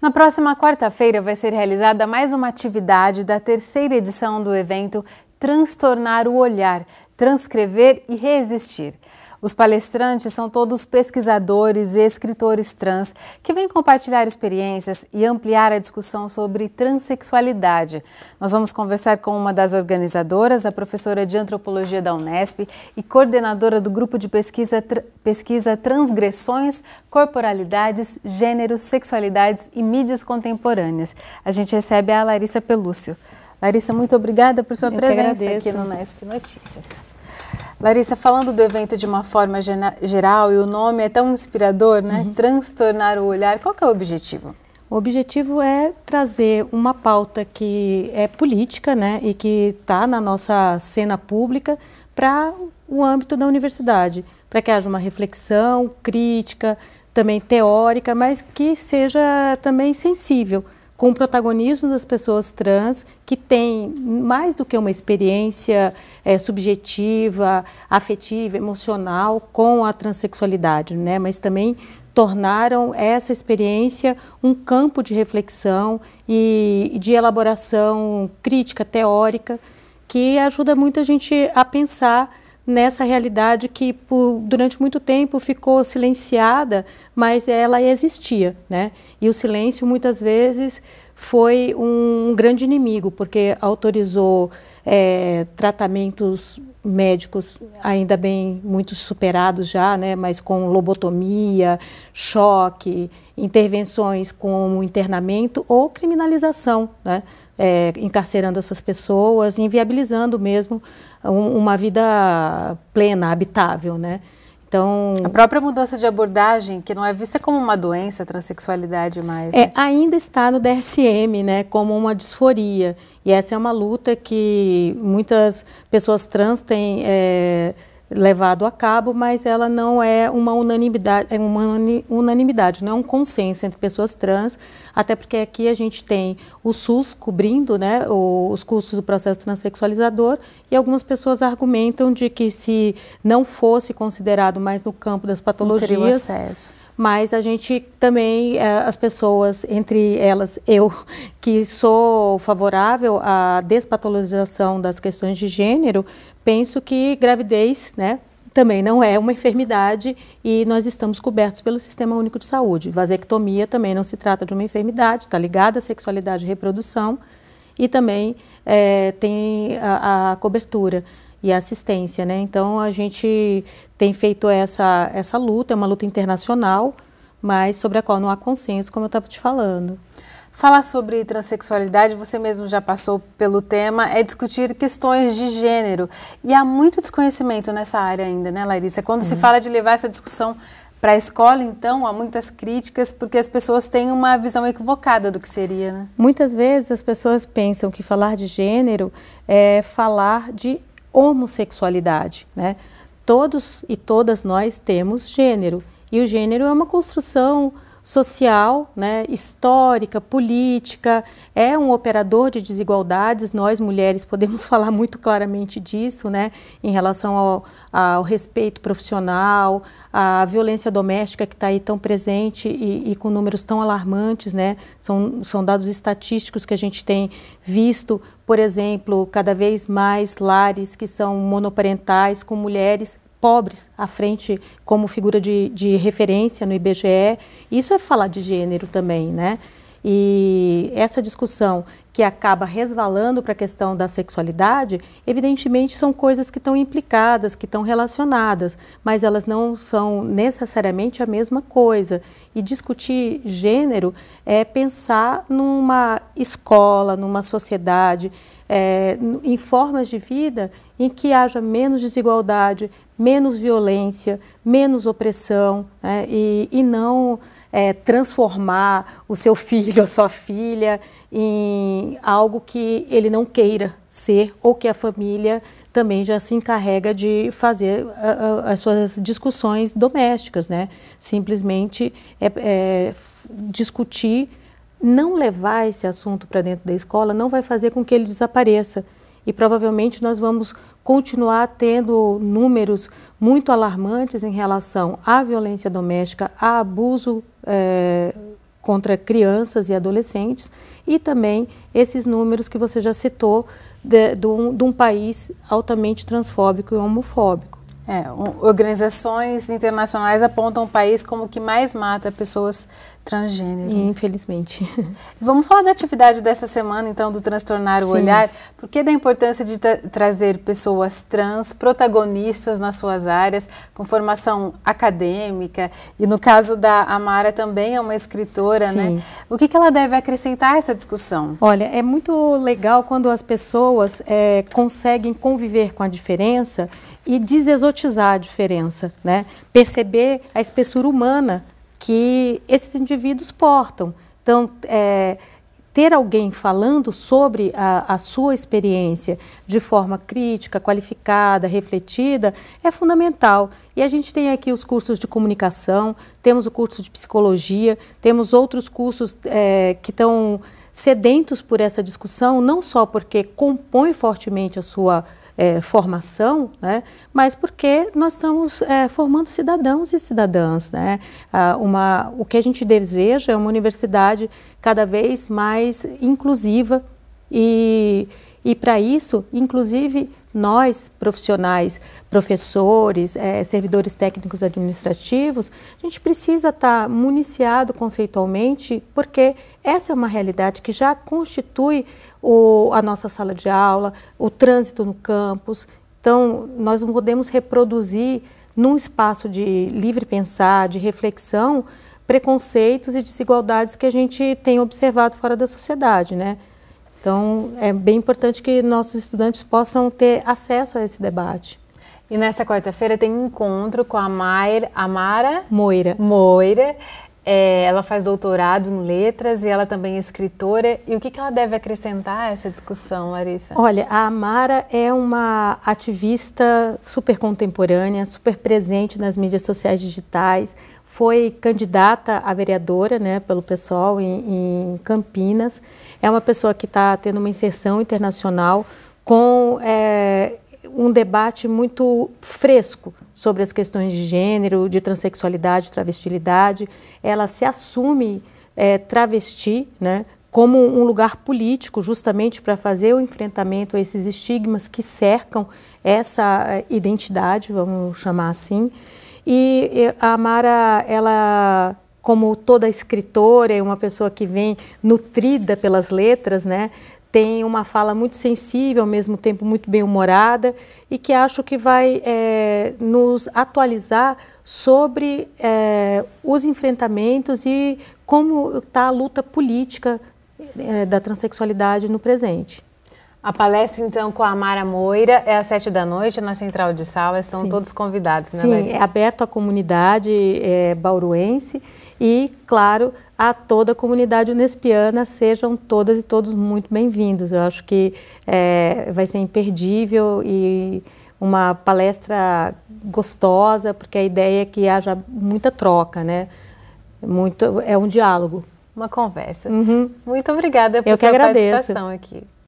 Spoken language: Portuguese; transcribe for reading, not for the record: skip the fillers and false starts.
Na próxima quarta-feira vai ser realizada mais uma atividade da terceira edição do evento Transtornar o Olhar, Transcrever e Resistir. Os palestrantes são todos pesquisadores e escritores trans que vêm compartilhar experiências e ampliar a discussão sobre transexualidade. Nós vamos conversar com uma das organizadoras, a professora de Antropologia da Unesp e coordenadora do grupo de pesquisa Transgressões, Corporalidades, Gêneros, Sexualidades e Mídias Contemporâneas. A gente recebe a Larissa Pelúcio. Larissa, muito obrigada por sua presença aqui no Unesp Notícias. Larissa, falando do evento de uma forma geral, e o nome é tão inspirador, né? Transtornar o olhar, qual que é o objetivo? O objetivo é trazer uma pauta que é política, né? E que está na nossa cena pública para o âmbito da universidade, para que haja uma reflexão crítica, também teórica, mas que seja também sensível, com o protagonismo das pessoas trans, que têm mais do que uma experiência subjetiva, afetiva, emocional com a transexualidade, né? Mas também tornaram essa experiência um campo de reflexão e de elaboração crítica, teórica, que ajuda muito a gente a pensar nessa realidade que durante muito tempo ficou silenciada, mas ela existia, né? E o silêncio muitas vezes foi um grande inimigo, porque autorizou tratamentos médicos ainda bem muito superados já, né? Mas com lobotomia, choque, intervenções como internamento ou criminalização, né? Encarcerando essas pessoas, inviabilizando mesmo uma vida plena, habitável, né? Então, a própria mudança de abordagem, que não é vista como uma doença, a transexualidade mais... ainda está no DSM, né, como uma disforia. E essa é uma luta que muitas pessoas trans têm levado a cabo, mas ela não é uma unanimidade, não é um consenso entre pessoas trans, até porque aqui a gente tem o SUS cobrindo, né, os custos do processo transexualizador, e algumas pessoas argumentam de que se não fosse considerado mais no campo das patologias, não teria o acesso. Mas a gente também, as pessoas, entre elas eu, que sou favorável à despatologização das questões de gênero, penso que gravidez, né, também não é uma enfermidade e nós estamos cobertos pelo Sistema Único de Saúde. Vasectomia também não se trata de uma enfermidade, está ligada à sexualidade e reprodução e também tem a cobertura e a assistência, né? Então a gente tem feito essa luta, é uma luta internacional, mas sobre a qual não há consenso, como eu estava te falando. Falar sobre transexualidade, você mesmo já passou pelo tema, é discutir questões de gênero. E há muito desconhecimento nessa área ainda, né, Larissa? Quando se fala de levar essa discussão para a escola, então, há muitas críticas, porque as pessoas têm uma visão equivocada do que seria, né? Muitas vezes as pessoas pensam que falar de gênero é falar de homossexualidade, né? Todos e todas nós temos gênero, e o gênero é uma construção social, né, histórica, política, é um operador de desigualdades. Nós, mulheres, podemos falar muito claramente disso, né, em relação ao respeito profissional, à violência doméstica que está aí tão presente e com números tão alarmantes, né, são dados estatísticos que a gente tem visto, por exemplo, cada vez mais lares que são monoparentais com mulheres pobres à frente como figura de referência no IBGE. Isso é falar de gênero também, né? E essa discussão que acaba resvalando para a questão da sexualidade, evidentemente são coisas que estão implicadas, que estão relacionadas, mas elas não são necessariamente a mesma coisa. E discutir gênero é pensar numa escola, numa sociedade, em formas de vida em que haja menos desigualdade, menos violência, menos opressão, né? E não transformar o seu filho ou sua filha em algo que ele não queira ser ou que a família também já se encarrega de fazer as suas discussões domésticas, né? Simplesmente discutir, não levar esse assunto para dentro da escola não vai fazer com que ele desapareça. E provavelmente nós vamos continuar tendo números muito alarmantes em relação à violência doméstica, a abuso contra crianças e adolescentes, e também esses números que você já citou de um país altamente transfóbico e homofóbico. Organizações internacionais apontam o país como o que mais mata pessoas transgênero. Infelizmente. Vamos falar da atividade dessa semana, então, do Transtornar o Olhar. Por que da importância de trazer pessoas trans, protagonistas nas suas áreas, com formação acadêmica, e no caso da Amara também é uma escritora, né? O que ela deve acrescentar a essa discussão? Olha, é muito legal quando as pessoas conseguem conviver com a diferença e desexotizar a diferença, né? Perceber a espessura humana que esses indivíduos portam. Então, ter alguém falando sobre a sua experiência de forma crítica, qualificada, refletida, é fundamental. E a gente tem aqui os cursos de comunicação, temos o curso de psicologia, temos outros cursos que estão sedentos por essa discussão, não só porque compõe fortemente a sua formação, né, mas porque nós estamos formando cidadãos e cidadãs, né? O que a gente deseja é uma universidade cada vez mais inclusiva e para isso, inclusive nós profissionais, professores, servidores técnicos administrativos, a gente precisa estar municiado conceitualmente, porque essa é uma realidade que já constitui a nossa sala de aula, o trânsito no campus. Então, nós não podemos reproduzir num espaço de livre pensar, de reflexão, preconceitos e desigualdades que a gente tem observado fora da sociedade, né? Então, é bem importante que nossos estudantes possam ter acesso a esse debate. E nessa quarta-feira tem um encontro com a Amara Moira. Ela faz doutorado em letras e ela também é escritora. E o que ela deve acrescentar a essa discussão, Larissa? Olha, a Amara é uma ativista super contemporânea, super presente nas mídias sociais digitais, foi candidata a vereadora, né, pelo PSOL em Campinas. É uma pessoa que está tendo uma inserção internacional com um debate muito fresco sobre as questões de gênero, de transexualidade, travestilidade. Ela se assume travesti, né, como um lugar político, justamente para fazer o enfrentamento a esses estigmas que cercam essa identidade, vamos chamar assim. E a Amara, ela, como toda escritora, é uma pessoa que vem nutrida pelas letras, né? Tem uma fala muito sensível, ao mesmo tempo muito bem-humorada, e que acho que vai nos atualizar sobre os enfrentamentos e como está a luta política da transexualidade no presente. A palestra, então, com a Amara Moira é às 7 da noite na Central de Sala. Estão todos convidados, né, Sim, é aberto à comunidade bauruense e, claro, a toda a comunidade unespiana. Sejam todas e todos muito bem-vindos. Eu acho que vai ser imperdível e uma palestra gostosa, porque a ideia é que haja muita troca, né? É um diálogo. Uma conversa. Muito obrigada por sua participação aqui.